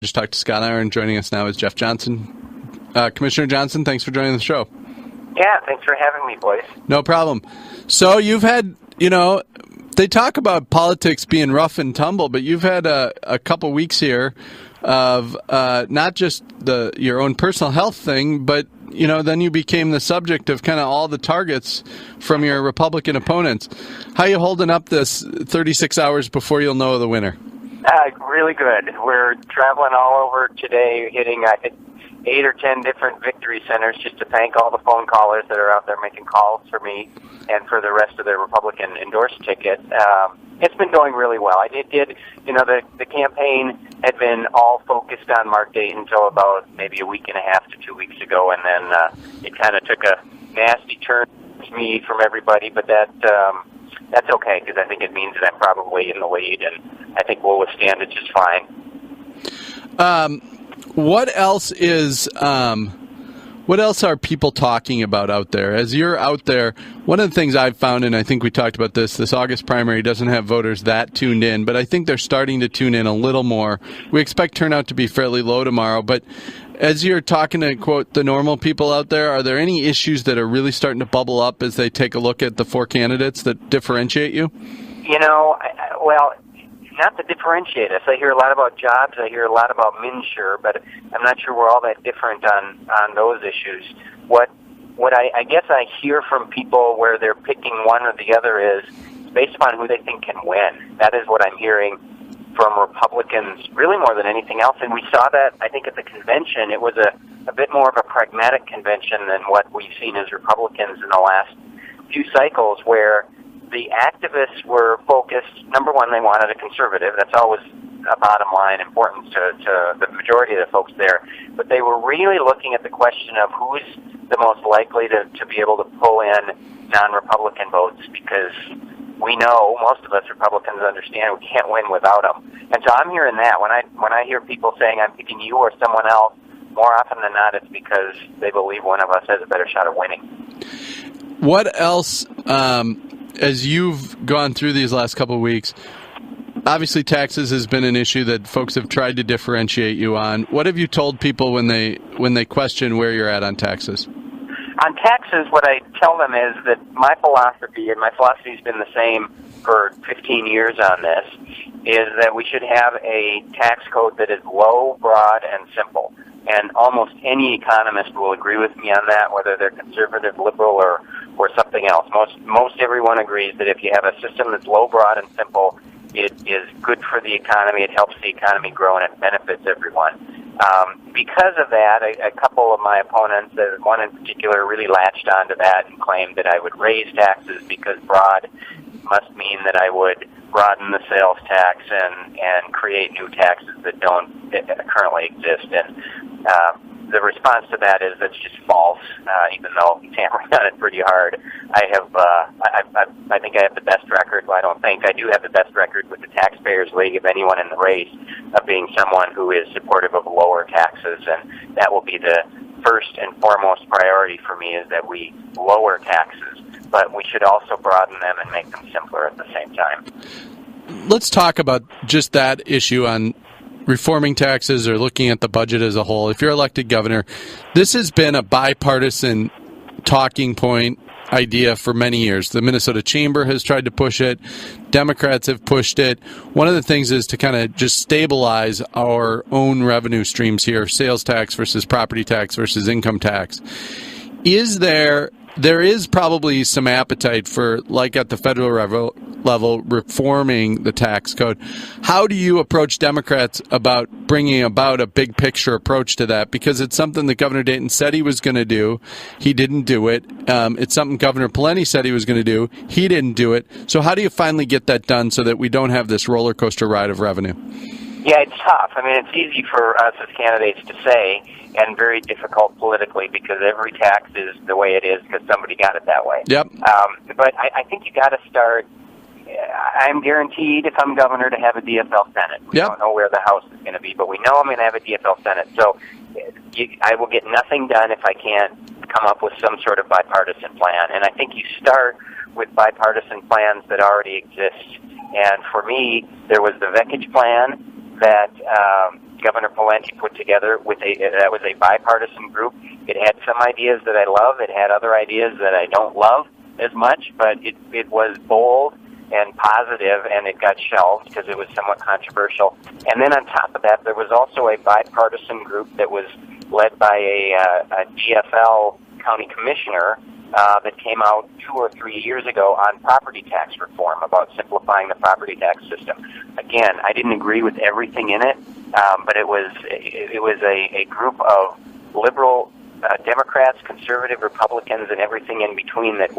Just talked to Scott Iron. Joining us now is Jeff Johnson. Commissioner Johnson, thanks for joining the show. Yeah, thanks for having me, boys. No problem. So you've had, they talk about politics being rough and tumble, but you've had a couple weeks here of not just your own personal health thing, but then you became the subject of kind of all the targets from your Republican opponents. How are you holding up this 36 hours before you'll know the winner? Really good. We're traveling all over today, hitting, I think, 8 or 10 different victory centers just to thank all the phone callers that are out there making calls for me and for the rest of the Republican endorsed ticket. It's been going really well. The campaign had been all focused on Mark Dayton until about maybe a week and a half to 2 weeks ago, and then it kind of took a nasty turn to me from everybody, but that's okay, because I think it means that I'm probably in the lead, and I think we'll withstand it just fine. What else are people talking about out there? As you're out there, one of the things I've found, and I think we talked about this August primary doesn't have voters that tuned in, but I think they're starting to tune in a little more. We expect turnout to be fairly low tomorrow, but as you're talking to, quote, the normal people out there, are there any issues that are really starting to bubble up as they take a look at the four candidates that differentiate you? Well, not to differentiate us. I hear a lot about jobs. I hear a lot about MNsure, but I'm not sure we're all that different on those issues. What I guess I hear from people where they're picking one or the other is based upon who they think can win. That is what I'm hearing from Republicans really more than anything else. And we saw that, I think, at the convention. It was a bit more of a pragmatic convention than what we've seen as Republicans in the last few cycles, where the activists were focused, number one, they wanted a conservative. That's always a bottom line importance to the majority of the folks there. But they were really looking at the question of who's the most likely to be able to pull in non-Republican votes, because we know, most of us Republicans understand, we can't win without them. And so I'm hearing that. When I hear people saying I'm picking you or someone else, more often than not it's because they believe one of us has a better shot of winning. What else, as you've gone through these last couple of weeks, obviously taxes has been an issue that folks have tried to differentiate you on. What have you told people when they question where you're at on taxes? On taxes, what I tell them is that my philosophy, and my philosophy's been the same for 15 years on this, is that we should have a tax code that is low, broad, and simple. And almost any economist will agree with me on that, whether they're conservative, liberal, or something else. Most everyone agrees that if you have a system that's low, broad, and simple, it is good for the economy, it helps the economy grow, and it benefits everyone. Because of that, a couple of my opponents, one in particular, really latched onto that and claimed that I would raise taxes because broad must mean that I would broaden the sales tax and create new taxes that don't currently exist. And the response to that is that's just false, even though he's hammering on it pretty hard. I think I have the best record. Well, I don't think. I do have the best record with the Taxpayers League of anyone in the race of being someone who is supportive of lower taxes, and that will be the first and foremost priority for me, is that we lower taxes, but we should also broaden them and make them simpler at the same time. Let's talk about just that issue on reforming taxes or looking at the budget as a whole. If you're elected governor, this has been a bipartisan talking point idea for many years. The Minnesota Chamber has tried to push it. Democrats have pushed it. One of the things is to kind of just stabilize our own revenue streams here, sales tax versus property tax versus income tax. There is probably some appetite for, like at the federal level, reforming the tax code. How do you approach Democrats about bringing about a big picture approach to that? Because it's something that Governor Dayton said he was going to do. He didn't do it. It's something Governor Pawlenty said he was going to do. He didn't do it. So how do you finally get that done so that we don't have this roller coaster ride of revenue? Yeah, it's tough. I mean, it's easy for us as candidates to say, and very difficult politically, because every tax is the way it is because somebody got it that way. Yep. But I think you got to start. I'm guaranteed, if I'm governor, to have a DFL Senate. We don't know where the House is going to be, but we know I'm going to have a DFL Senate. So I will get nothing done if I can't come up with some sort of bipartisan plan. And I think you start with bipartisan plans that already exist. And for me, there was the Veckage plan that Governor Pawlenty put together that was a bipartisan group. It had some ideas that I love. It had other ideas that I don't love as much, but it was bold and positive, and it got shelved because it was somewhat controversial. And then on top of that, there was also a bipartisan group that was led by a DFL county commissioner that came out 2 or 3 years ago on property tax reform, about simplifying the property tax system. Again, I didn't agree with everything in it, but it was a group of liberal Democrats, conservative Republicans, and everything in between that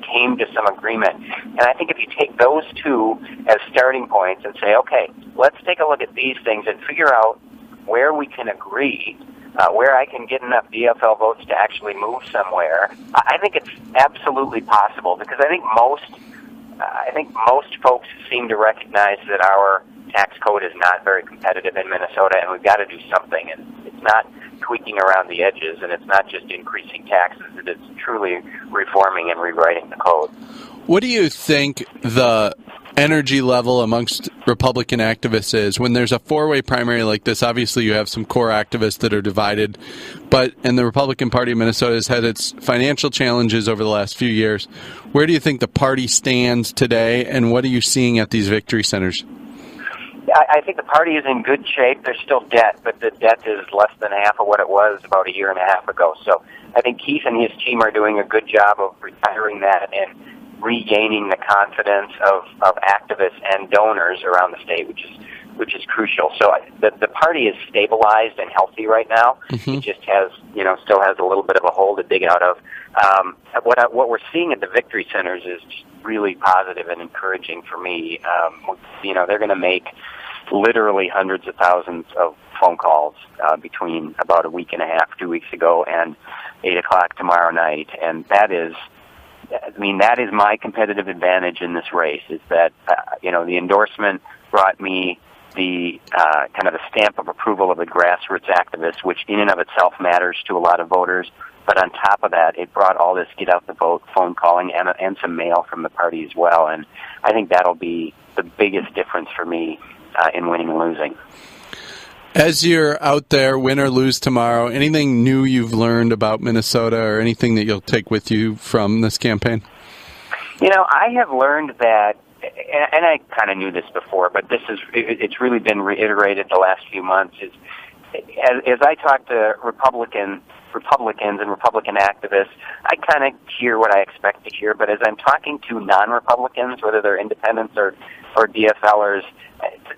came to some agreement. And I think if you take those two as starting points and say, okay, let's take a look at these things and figure out where we can agree, where I can get enough DFL votes to actually move somewhere, I think it's absolutely possible, because I think most folks seem to recognize that our tax code is not very competitive in Minnesota, and we've got to do something. And it's not tweaking around the edges, and it's not just increasing taxes. It is truly reforming and rewriting the code. What do you think the energy level amongst Republican activists is when there's a four-way primary like this? Obviously, you have some core activists that are divided, and the Republican Party of Minnesota has had its financial challenges over the last few years. Where do you think the party stands today, and what are you seeing at these victory centers? I think the party is in good shape. There's still debt, but the debt is less than half of what it was about a year and a half ago. So I think Keith and his team are doing a good job of retiring that and regaining the confidence of activists and donors around the state, which is crucial. So the party is stabilized and healthy right now. Mm-hmm. It just has, still has a little bit of a hole to dig out of. What we're seeing at the victory centers is just really positive and encouraging for me. They're going to make literally hundreds of thousands of phone calls between about a week and a half, 2 weeks ago, and 8 o'clock tomorrow night, and that is my competitive advantage in this race, is that, the endorsement brought me the kind of the stamp of approval of the grassroots activists, which in and of itself matters to a lot of voters. But on top of that, it brought all this get out the vote, phone calling, and some mail from the party as well. And I think that'll be the biggest difference for me in winning and losing. As you're out there, win or lose tomorrow, anything new you've learned about Minnesota or anything that you'll take with you from this campaign? I have learned that, and I kind of knew this before, but it's really been reiterated the last few months, is as I talk to Republicans and Republican activists, I kind of hear what I expect to hear, but as I'm talking to non-Republicans, whether they're independents or DFLers,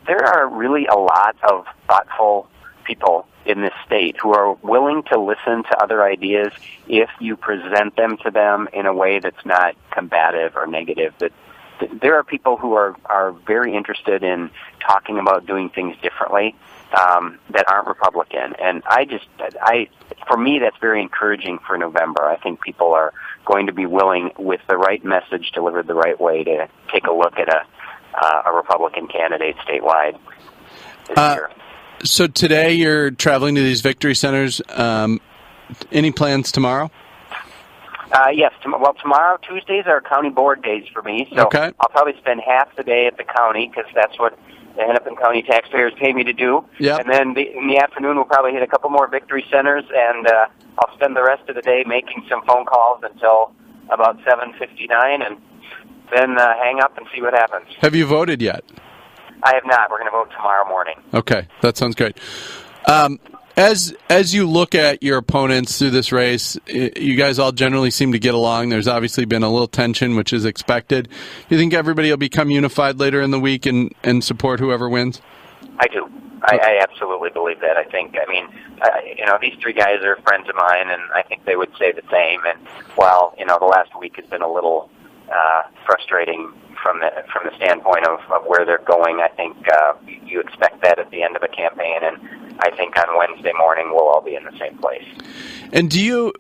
there are really a lot of thoughtful people in this state who are willing to listen to other ideas if you present them to them in a way that's not combative or negative. That there are people who are very interested in talking about doing things differently that aren't Republican, and for me, that's very encouraging for November. I think people are going to be willing, with the right message delivered the right way, to take a look at a Republican candidate statewide this year. So today you're traveling to these victory centers. Any plans tomorrow? Yes. Tomorrow, Tuesdays are county board days for me, so okay. I'll probably spend half the day at the county, because that's what the Hennepin County taxpayers pay me to do. Yep. And then in the afternoon, we'll probably hit a couple more victory centers, and I'll spend the rest of the day making some phone calls until about 7:59, and then hang up and see what happens. Have you voted yet? I have not. We're going to vote tomorrow morning. Okay, that sounds great. As you look at your opponents through this race, you guys all generally seem to get along. There's obviously been a little tension, which is expected. Do you think everybody will become unified later in the week and support whoever wins? I do. I absolutely believe that. These three guys are friends of mine, and I think they would say the same. And while, the last week has been a little frustrating from the standpoint of where they're going, I think you expect that at the end of a campaign, and I think on Wednesday morning we'll all be in the same place. And do you,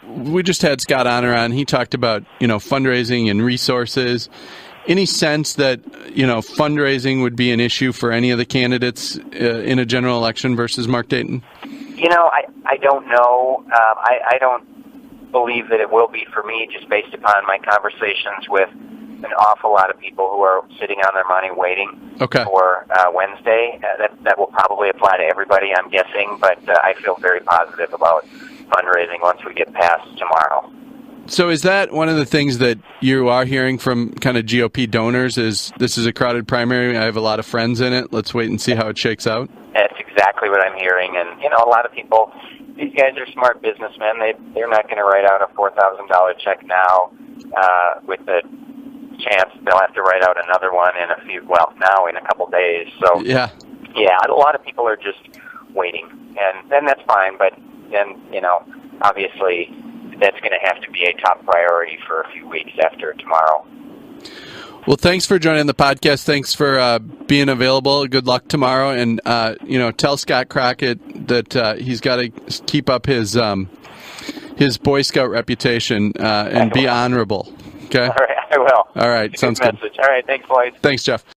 we just had Scott Honor on. He talked about, fundraising and resources. Any sense that, fundraising would be an issue for any of the candidates in a general election versus Mark Dayton? I don't know. I don't believe that it will be for me, just based upon my conversations with an awful lot of people who are sitting on their money waiting for Wednesday. That will probably apply to everybody, I'm guessing, but I feel very positive about fundraising once we get past tomorrow. So is that one of the things that you are hearing from kind of GOP donors is this is a crowded primary, I have a lot of friends in it, let's wait and see how it shakes out? That's exactly what I'm hearing, and a lot of people, these guys are smart businessmen. They're not going to write out a $4,000 check now with the chance they'll have to write out another one in a couple days. So yeah, a lot of people are just waiting, and then that's fine. But then obviously that's going to have to be a top priority for a few weeks after tomorrow. Well, thanks for joining the podcast. Thanks for being available. Good luck tomorrow, and tell Scott Crockett that he's got to keep up his Boy Scout reputation and be honorable. Okay. All right, I will. All right, sounds good. Message. All right, thanks, Lloyd. Thanks, Jeff.